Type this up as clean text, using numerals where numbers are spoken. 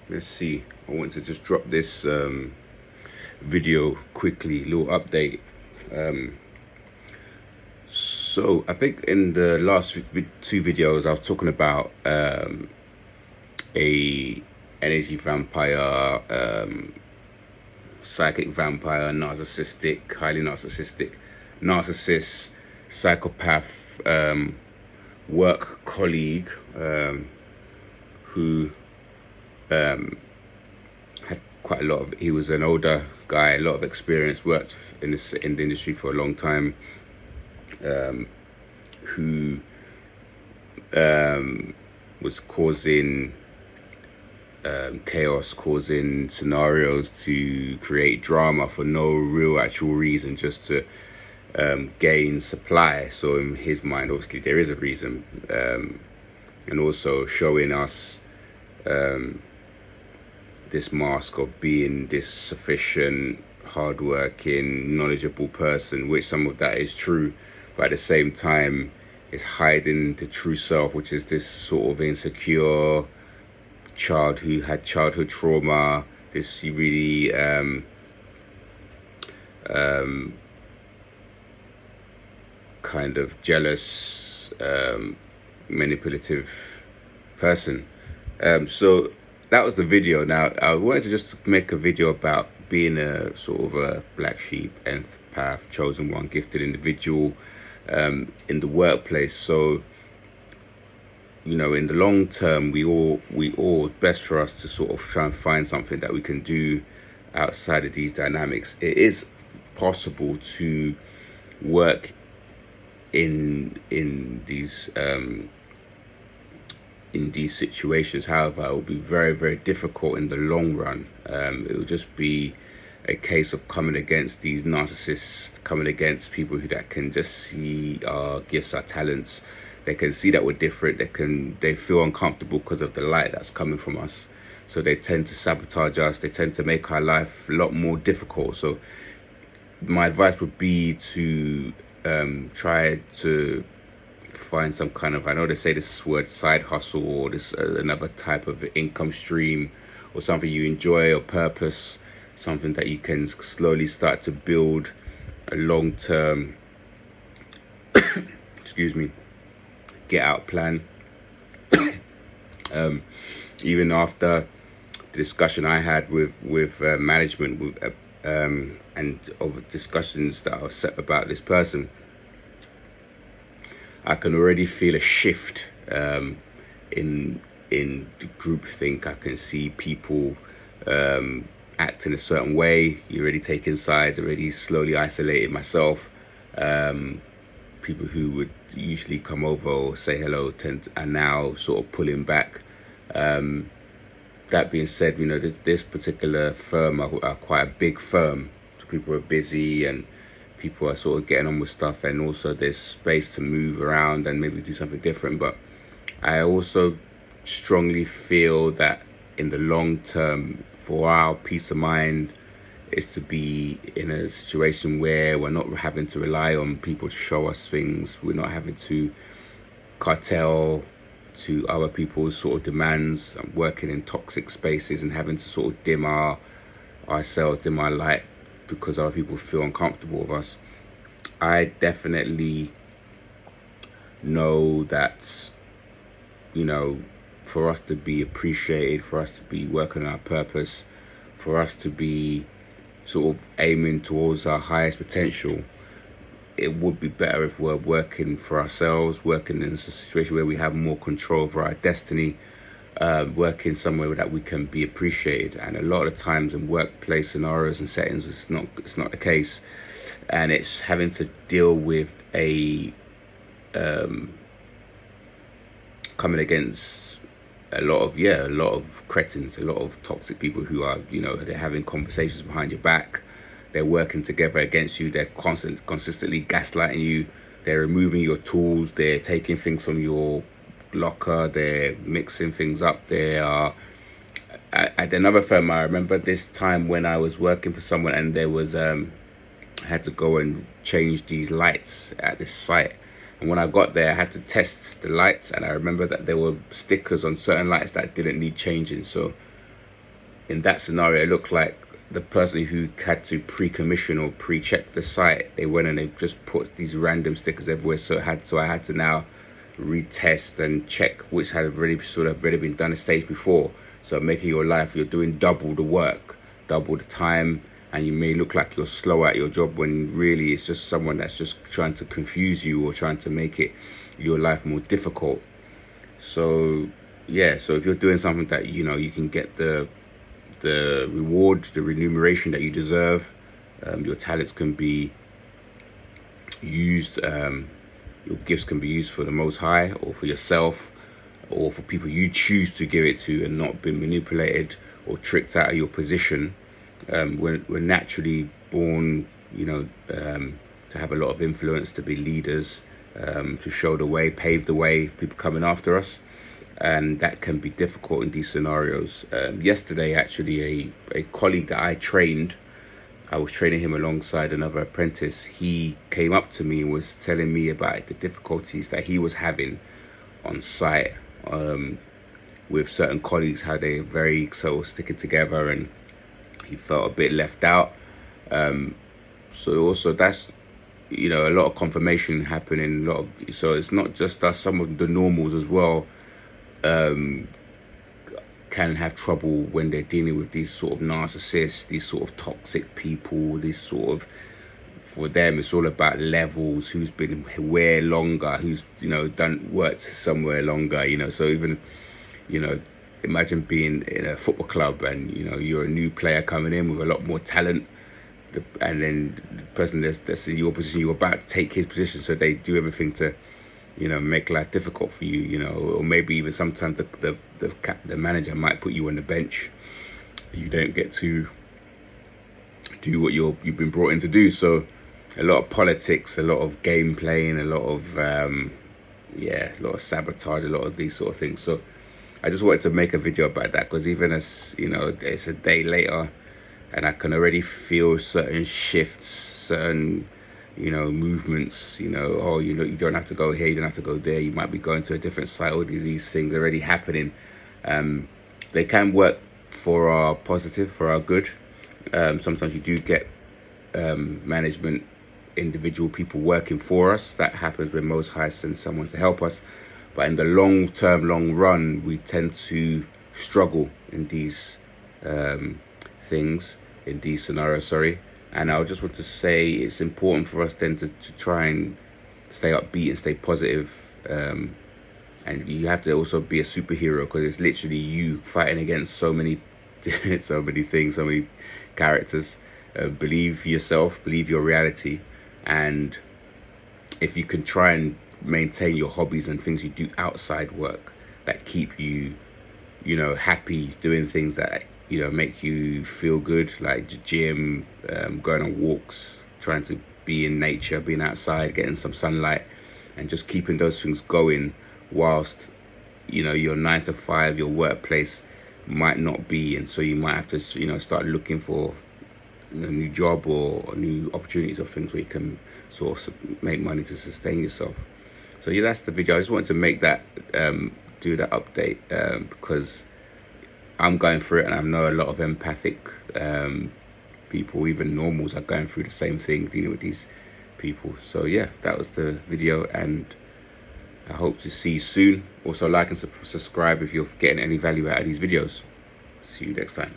Let's see. I want to just drop this video quickly, little update. So I think in the last two videos I was talking about a energy vampire, psychic vampire, narcissistic, highly narcissistic, narcissist, psychopath, work colleague who had quite a lot of. He was an older guy, a lot of experience, worked in the industry for a long time. Who was causing chaos, causing scenarios to create drama for no real actual reason, just to gain supply. So in his mind, obviously there is a reason, and also showing us this mask of being this sufficient, hardworking, knowledgeable person, which some of that is true, but at the same time is hiding the true self, which is this sort of insecure child who had childhood trauma, this really kind of jealous, manipulative person. So that was the video. Now I wanted to just make a video about being a sort of a black sheep, empath, chosen one, gifted individual in the workplace. So, you know, in the long term, we all it's best for us to sort of try and find something that we can do outside of these dynamics. It is possible to work in these situations. However, it will be very, very difficult in the long run. It will just be a case of coming against these narcissists, coming against people that can just see our gifts, our talents. They can see that we're different. They feel uncomfortable because of the light that's coming from us. So they tend to sabotage us. They tend to make our life a lot more difficult. So my advice would be to try to find some kind of, I know they say this word side hustle, or this another type of income stream, or something you enjoy, or purpose, something that you can slowly start to build a long-term excuse me, get out plan. Even after the discussion I had with management, with and over discussions that I was set about this person, I can already feel a shift in the groupthink. I can see people acting a certain way. You're already taking sides, already slowly isolating myself. People who would usually come over or say hello are now sort of pulling back. That being said, you know, this particular firm are quite a big firm. So people are busy and people are sort of getting on with stuff, and also there's space to move around and maybe do something different. But I also strongly feel that in the long term, for our peace of mind, is to be in a situation where we're not having to rely on people to show us things. We're not having to cartel to other people's sort of demands, and working in toxic spaces and having to sort of dim ourselves, dim our light, because other people feel uncomfortable with us. I definitely know that, you know, for us to be appreciated, for us to be working on our purpose, for us to be sort of aiming towards our highest potential, it would be better if we're working for ourselves, working in a situation where we have more control over our destiny, working somewhere that we can be appreciated. And a lot of times in workplace scenarios and settings, it's not the case, and it's having to deal with a coming against a lot of cretins, a lot of toxic people who are, you know, they're having conversations behind your back. They're working together against you. They're consistently gaslighting you. They're removing your tools. They're taking things from your locker. They're mixing things up. They are at another firm. I remember this time when I was working for someone, and there was I had to go and change these lights at this site. And when I got there, I had to test the lights, and I remember that there were stickers on certain lights that didn't need changing. So in that scenario, it looked like the person who had to pre-commission or pre-check the site, they went and they just put these random stickers everywhere. So I had to now retest and check which had already been done a stage before. So making your life, you're doing double the work, double the time, and you may look like you're slow at your job when really it's just someone that's just trying to confuse you or trying to make it your life more difficult. So yeah, so if you're doing something that you can get the reward, the remuneration that you deserve, your talents can be used, your gifts can be used for the Most High or for yourself or for people you choose to give it to, and not been manipulated or tricked out of your position. We're naturally born, to have a lot of influence, to be leaders, to show the way, pave the way, people coming after us. And that can be difficult in these scenarios. Yesterday, actually, a colleague that I was training him alongside another apprentice. He came up to me and was telling me about the difficulties that he was having on site, with certain colleagues, how they're very sort of sticking together, and he felt a bit left out. So also that's, a lot of confirmation happening, so it's not just us, some of the normals as well can have trouble when they're dealing with these sort of narcissists, these sort of toxic people, for them it's all about levels, who's been where longer, who's worked somewhere longer. So even imagine being in a football club and you're a new player coming in with a lot more talent, and then the person that's in your position, you're about to take his position, so they do everything to make life difficult for you, or maybe even sometimes the manager might put you on the bench. You don't get to do what you've been brought in to do. So a lot of politics, a lot of game playing, a lot of sabotage, a lot of these sort of things. So I just wanted to make a video about that, because even as it's a day later and I can already feel certain shifts, certain movements, you don't have to go here, you don't have to go there, you might be going to a different site. All these things already happening. They can work for our positive, for our good. Sometimes you do get management, individual people working for us. That happens when Most High sends someone to help us. But in the long run, we tend to struggle in these things, in these scenarios, And I just want to say it's important for us then to try and stay upbeat and stay positive. And you have to also be a superhero, because it's literally you fighting against so many things, so many characters. Believe yourself, believe your reality. And if you can try and maintain your hobbies and things you do outside work that keep you, happy, doing things that make you feel good, like gym, going on walks, trying to be in nature, being outside, getting some sunlight, and just keeping those things going whilst your 9 to 5, your workplace might not be, and so you might have to start looking for a new job or new opportunities or things where you can sort of make money to sustain yourself. So yeah, that's the video. I just wanted to make that do that update, because I'm going through it, and I know a lot of empathic people, even normals, are going through the same thing, dealing with these people. So yeah, that was the video, and I hope to see you soon. Also, like and subscribe if you're getting any value out of these videos. See you next time.